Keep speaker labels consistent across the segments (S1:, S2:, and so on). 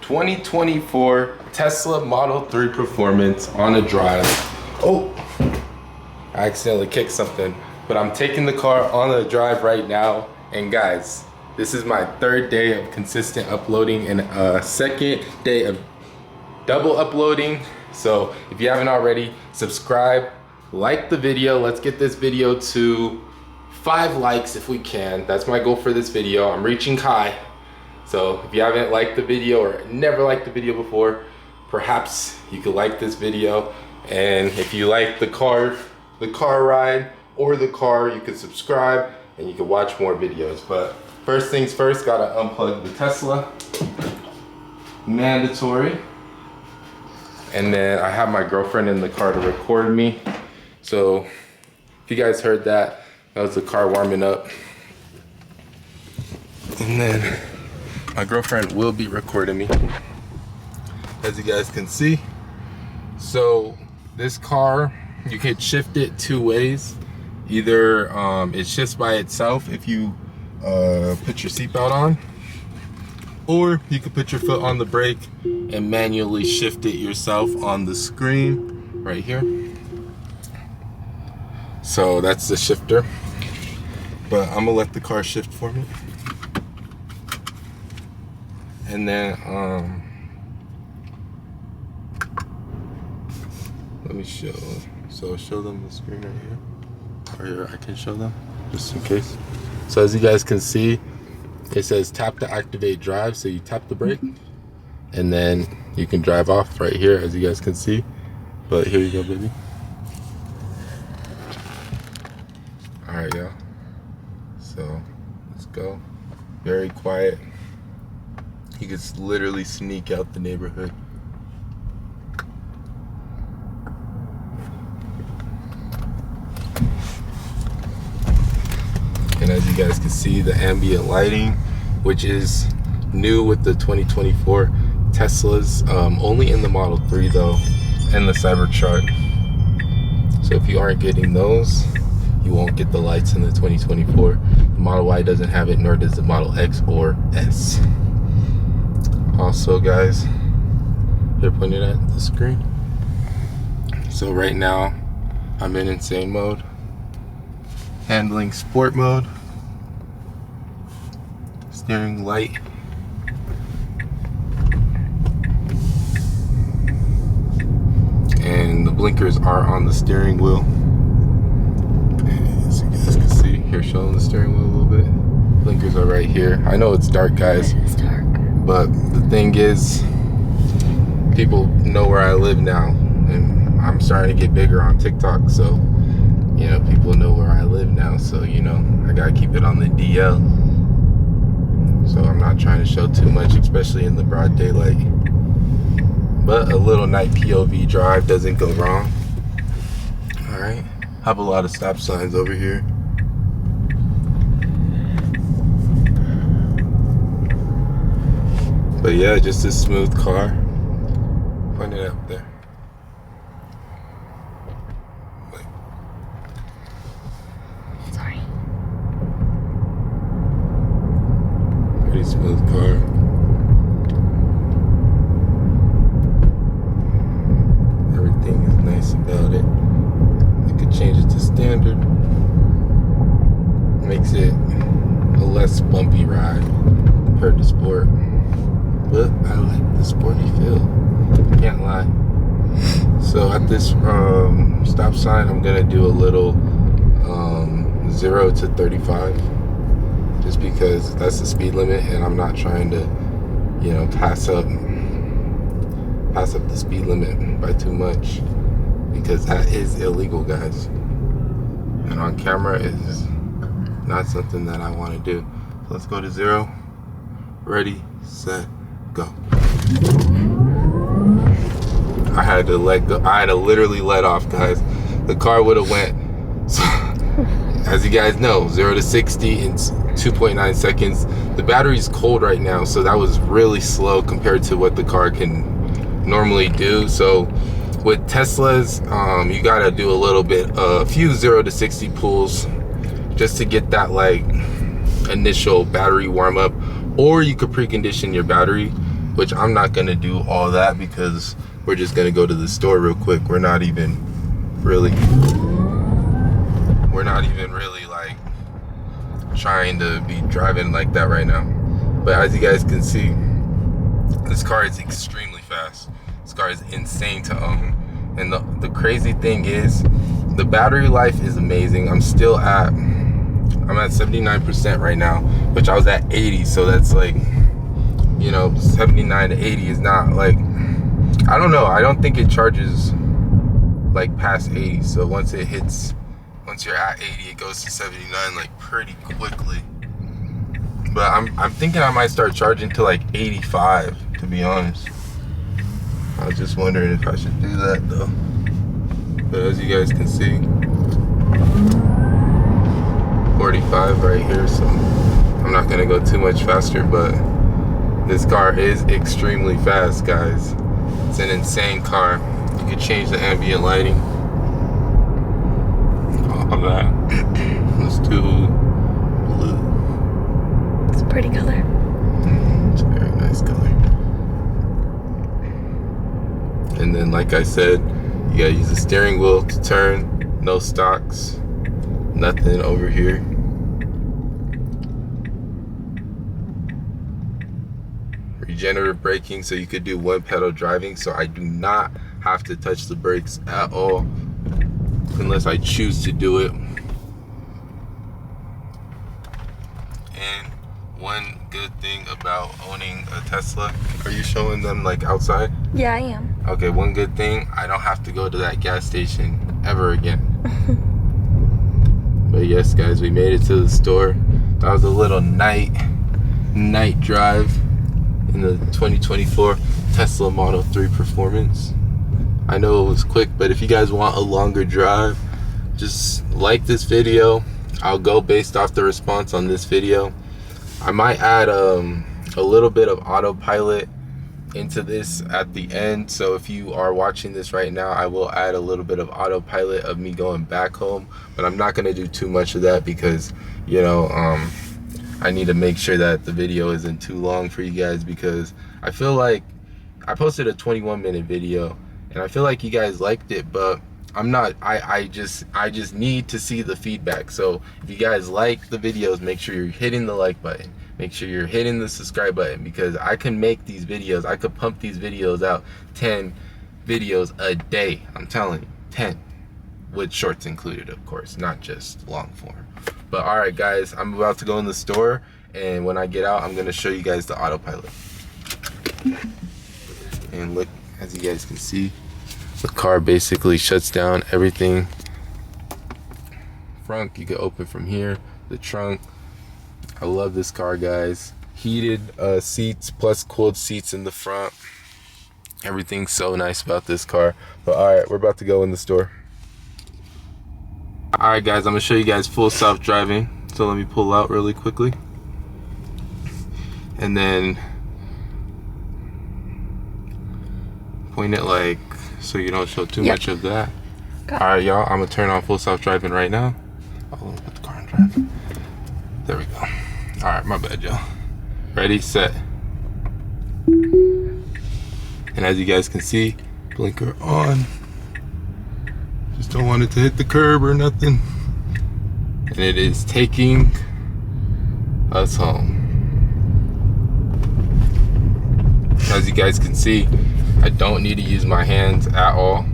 S1: 2024 Tesla Model 3 Performance on a drive. Oh, I accidentally kicked something, but I'm taking the car on a drive right now. And guys, this is my third day of consistent uploading and a second day of double uploading. So if you haven't already, subscribe, like the video. Let's get this video to 5 likes if we can. That's my goal for this video. I'm reaching high. So if you haven't liked the video or never liked the video before, perhaps you could like this video. And if you like the car ride or the car, you could subscribe and you can watch more videos. But first things first, gotta unplug the Tesla. Mandatory. And then I have my girlfriend in the car to record me. So if you guys heard that, that was the car warming up. And then my girlfriend will be recording me, as you guys can see. So this car, you can shift it 2 ways. Either it shifts by itself if you put your seatbelt on, or you can put your foot on the brake and manually shift it yourself on the screen right here. So that's the shifter, but I'm gonna let the car shift for me. And then let me show them the screen right here, or I can show them just in case. So as you guys can see, it says tap to activate drive. So you tap the brake and then you can drive off right here, as you guys can see. But here you go, baby. All right, y'all, so let's go. Very quiet. You can literally sneak out the neighborhood. And as you guys can see, the ambient lighting, which is new with the 2024 Teslas, only in the Model 3 though, and the Cybertruck. So if you aren't getting those, you won't get the lights in the 2024. The Model Y doesn't have it, nor does the Model X or S. Also guys, they're pointed at the screen. So right now I'm in insane mode, handling sport mode, steering light, and the blinkers are on the steering wheel. As you guys can see here, showing the steering wheel a little bit. Blinkers are right here. I know it's dark, guys.
S2: It's dark.
S1: But the thing is, people know where I live now, and I'm starting to get bigger on TikTok, so, you know, people know where I live now, so, you know, I gotta keep it on the DL. So I'm not trying to show too much, especially in the broad daylight. But a little night POV drive doesn't go wrong. Alright, have a lot of stop signs over here. But yeah, just a smooth car. Point it up there.
S2: Sorry.
S1: Pretty smooth car. Everything is nice about it. I could change it to standard. Makes it a less bumpy ride compared to sport. But I like the sporty feel, can't lie. So at this stop sign, I'm gonna do a little 0 to 35, just because that's the speed limit, and I'm not trying to, you know, pass up the speed limit by too much, because that is illegal, guys. And on camera is not something that I want to do. So let's go to 0. Ready, set, go. I had to let go. I had to literally let off, guys. The car would have went, so, as you guys know, 0 to 60 in 2.9 seconds. The battery's cold right now, so that was really slow compared to what the car can normally do. So with Teslas, you gotta do a little bit, a few 0 to 60 pulls just to get that like initial battery warm up, or you could precondition your battery which I'm not gonna do all that because we're just gonna go to the store real quick. We're not even really like trying to be driving like that right now. But as you guys can see, this car is extremely fast. This car is insane to own. And the crazy thing is, the battery life is amazing. I'm at 79% right now, which I was at 80, so that's like, you know, 79 to 80 is not like, I don't know, I don't think it charges like past 80. So once you're at 80, it goes to 79 like pretty quickly. But I'm thinking I might start charging to like 85, to be honest. I was just wondering if I should do that though. But as you guys can see, 45 right here, so I'm not gonna go too much faster, but this car is extremely fast, guys. It's an insane car. You could change the ambient lighting. All of that. Let's do blue.
S2: It's a pretty color.
S1: It's a very nice color. And then, like I said, you gotta use the steering wheel to turn. No stocks, nothing over here. Regenerative braking, so you could do one pedal driving, so I do not have to touch the brakes at all unless I choose to do it. And one good thing about owning a Tesla, are you showing them like outside?
S2: Yeah, I am.
S1: Okay, one good thing, I don't have to go to that gas station ever again. But yes, guys, we made it to the store. That was a little night drive in the 2024 Tesla Model 3 Performance. I know it was quick, but if you guys want a longer drive, just like this video. I'll go based off the response on this video. I might add a little bit of autopilot into this at the end, so if you are watching this right now, I will add a little bit of autopilot of me going back home, but I'm not going to do too much of that because, you know, I need to make sure that the video isn't too long for you guys, because I feel like I posted a 21-minute video and I feel like you guys liked it, but I just need to see the feedback. So if you guys like the videos, make sure you're hitting the like button, make sure you're hitting the subscribe button, because I can make these videos, I could pump these videos out, 10 videos a day. I'm telling you, 10, with shorts included, of course, not just long form. But all right, guys, I'm about to go in the store, and when I get out, I'm gonna show you guys the autopilot. And look, as you guys can see, the car basically shuts down everything. Front, you can open from here. The trunk, I love this car, guys. Heated seats plus cooled seats in the front. Everything's so nice about this car. But all right, we're about to go in the store. All right, guys, I'm gonna show you guys full self-driving. So let me pull out really quickly, and then point it like so you don't show too much of that. All right, y'all, I'm gonna turn on full self-driving right now. Oh, let me put the car in drive. There we go. All right, my bad, y'all. Ready, set. And as you guys can see, blinker on. Just don't want it to hit the curb or nothing. And it is taking us home. As you guys can see, I don't need to use my hands at all.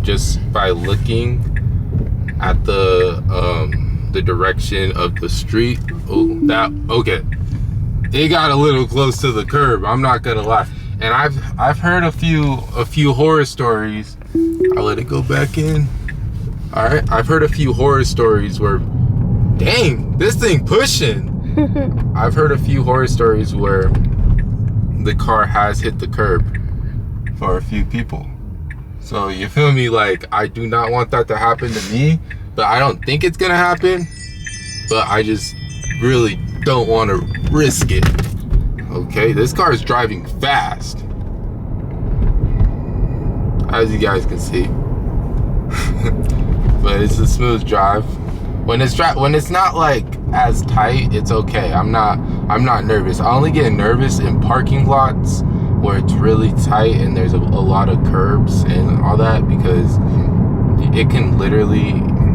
S1: Just by looking at the direction of the street. Oh, that, okay. It got a little close to the curb, I'm not gonna lie. And I've heard a few horror stories. I'll let it go back in. All right, I've heard a few horror stories where, dang, this thing pushing. I've heard a few horror stories where the car has hit the curb for a few people. So you feel me? Like, I do not want that to happen to me, but I don't think it's gonna happen. But I just really don't want to risk it. Okay, this car is driving fast, as you guys can see. But it's a smooth drive. When it's not like as tight, it's okay. I'm not nervous. I only get nervous in parking lots where it's really tight and there's a lot of curbs and all that, because it can literally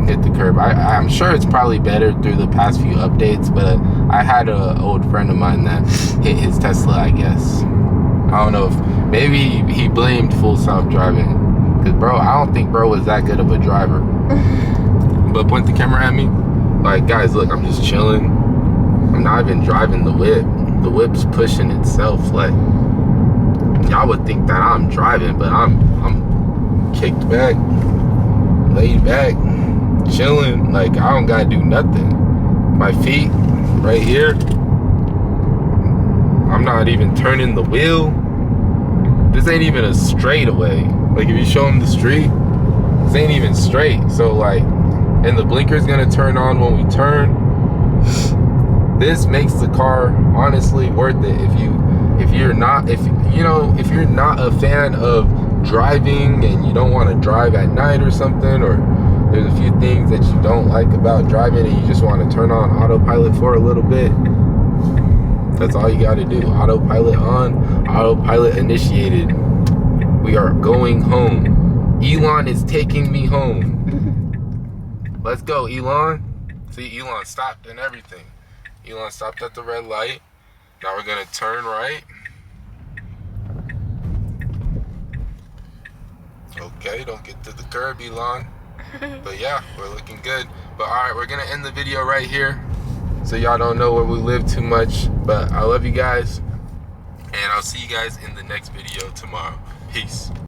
S1: hit the curb. I'm sure it's probably better through the past few updates, but I had an old friend of mine that hit his Tesla, I guess. I don't know if maybe he blamed full self-driving, because bro, I don't think bro was that good of a driver. But point the camera at me. Like, guys, look, I'm just chilling. I'm not even driving the whip. The whip's pushing itself. Like, y'all would think that I'm driving, but I'm kicked back, laid back, chilling. Like, I don't gotta do nothing. My feet right here. I'm not even turning the wheel. This ain't even a straightaway. Like, if you show them the street, this ain't even straight. So like, and the blinker's gonna turn on when we turn. This makes the car honestly worth it. If you're not a fan of driving and you don't want to drive at night or something, or there's a few things that you don't like about driving and you just want to turn on autopilot for a little bit, that's all you got to do. Autopilot on, autopilot initiated. We are going home. Elon is taking me home. Let's go, Elon. See, Elon stopped and everything. Elon stopped at the red light. Now we're gonna turn right. Okay, don't get to the curb, Elon. But yeah, we're looking good. But alright, we're gonna end the video right here, so y'all don't know where we live too much. But I love you guys, and I'll see you guys in the next video tomorrow. Peace.